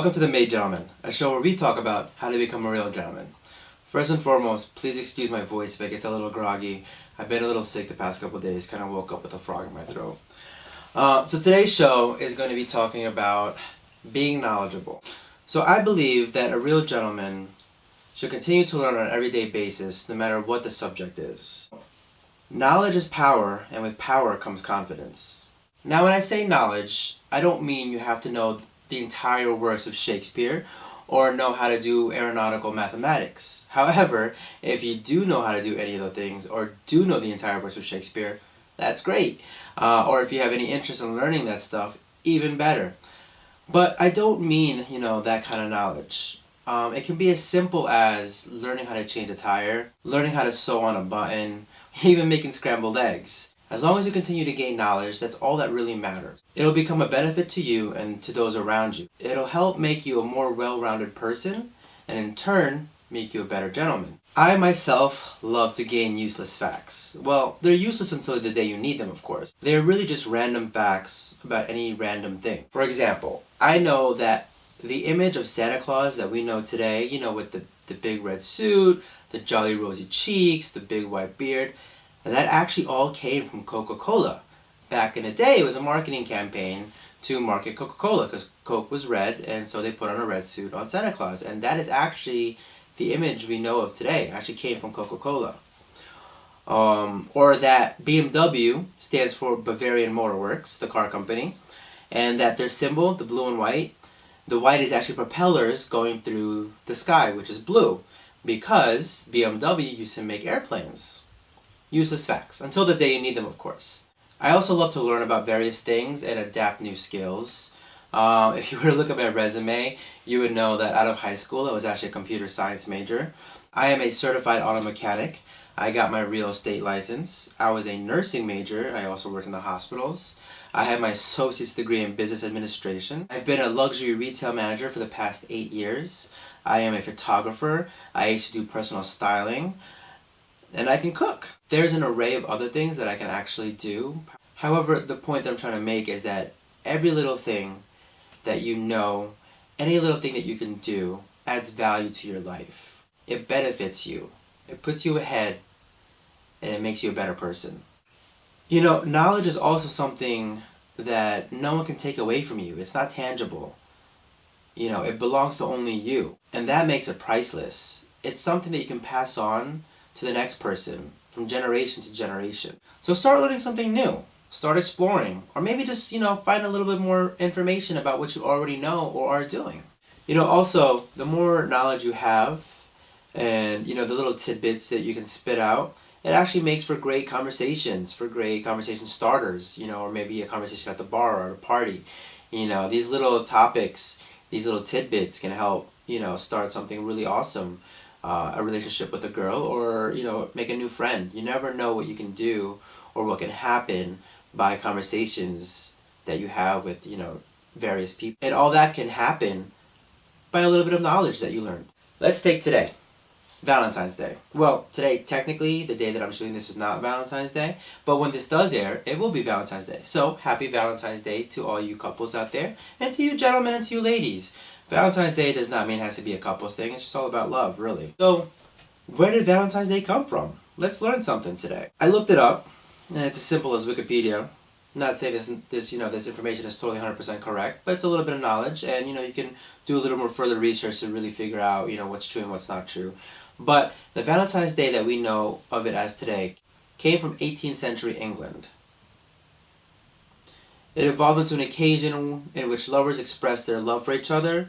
Welcome to The Made Gentleman, a show where we talk about how to become a real gentleman. First and foremost, please excuse my voice if I get a little groggy. I've been a little sick the past couple of days, kind of woke up with a frog in my throat. So today's show is going to be talking about being knowledgeable. So I believe that a real gentleman should continue to learn on an everyday basis, no matter what the subject is. Knowledge is power, and with power comes confidence. Now when I say knowledge, I don't mean you have to know the entire works of Shakespeare or know how to do aeronautical mathematics. However, if you do know how to do any of those things or do know the entire works of Shakespeare, that's great. Or if you have any interest in learning that stuff, even better. But I don't mean, that kind of knowledge. It can be as simple as learning how to change a tire, learning how to sew on a button, even making scrambled eggs. As long as you continue to gain knowledge, that's all that really matters. It'll become a benefit to you and to those around you. It'll help make you a more well-rounded person, and in turn, make you a better gentleman. I myself love to gain useless facts. Well, they're useless until the day you need them, of course. They're really just random facts about any random thing. For example, I know that the image of Santa Claus that we know today, with the big red suit, the jolly rosy cheeks, the big white beard, and that actually all came from Coca-Cola. Back in the day, it was a marketing campaign to market Coca-Cola because Coke was red, and so they put on a red suit on Santa Claus. And that is actually the image we know of today. It actually came from Coca-Cola. Or that BMW stands for Bavarian Motor Works, the car company, and that their symbol, the blue and white, the white is actually propellers going through the sky, which is blue, because BMW used to make airplanes. Useless facts, until the day you need them, of course. I also love to learn about various things and adapt new skills. If you were to look at my resume, you would know that out of high school, I was actually a computer science major. I am a certified auto mechanic. I got my real estate license. I was a nursing major. I also worked in the hospitals. I have my associate's degree in business administration. I've been a luxury retail manager for the past 8 years. I am a photographer. I used to do personal styling. And I can cook. There's an array of other things that I can actually do. However, the point that I'm trying to make is that every little thing that you know, any little thing that you can do, adds value to your life. It benefits you. It puts you ahead, and it makes you a better person. Knowledge is also something that no one can take away from you. It's not tangible. It belongs to only you. And that makes it priceless. It's something that you can pass on to the next person from generation to generation. So start learning something new. Start exploring. Or maybe just, find a little bit more information about what you already know or are doing. Also, the more knowledge you have and, the little tidbits that you can spit out, it actually makes for great conversation starters, or maybe a conversation at the bar or at a party. These little topics, these little tidbits can help, start something really awesome. A relationship with a girl, or make a new friend. You never know what you can do or what can happen by conversations that you have with various people, and all that can happen by a little bit of knowledge that you learned. Let's take today, Valentine's Day. Well, today, technically, the day that I'm shooting this is not Valentine's Day, but when this does air, it will be Valentine's Day. So happy Valentine's Day to all you couples out there, and to you gentlemen and to you ladies. Valentine's Day does not mean it has to be a couples thing. It's just all about love, really. So, where did Valentine's Day come from? Let's learn something today. I looked it up, and it's as simple as Wikipedia. I'm not saying this information is totally 100% correct, but it's a little bit of knowledge, and you can do a little more further research to really figure out what's true and what's not true. But the Valentine's Day that we know of it as today came from 18th century England. It evolved into an occasion in which lovers expressed their love for each other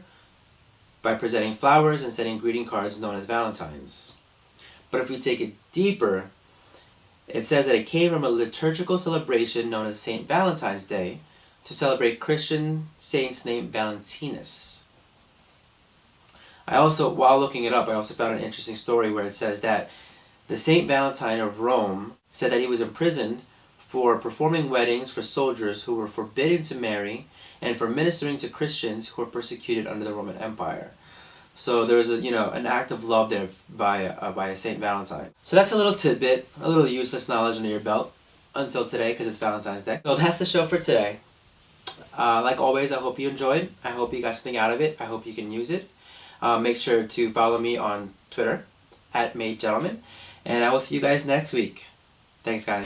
by presenting flowers and sending greeting cards known as Valentines. But if we take it deeper, it says that it came from a liturgical celebration known as St. Valentine's Day to celebrate Christian saints named Valentinus. While looking it up, I also found an interesting story where it says that the Saint Valentine of Rome said that he was imprisoned for performing weddings for soldiers who were forbidden to marry, and for ministering to Christians who were persecuted under the Roman Empire. So there was an act of love there by a Saint Valentine. So that's a little tidbit, a little useless knowledge under your belt until today, because it's Valentine's Day. So that's the show for today. Like always, I hope you enjoyed. I hope you got something out of it. I hope you can use it. Make sure to follow me on Twitter @MadeGentleman, and I will see you guys next week. Thanks, guys.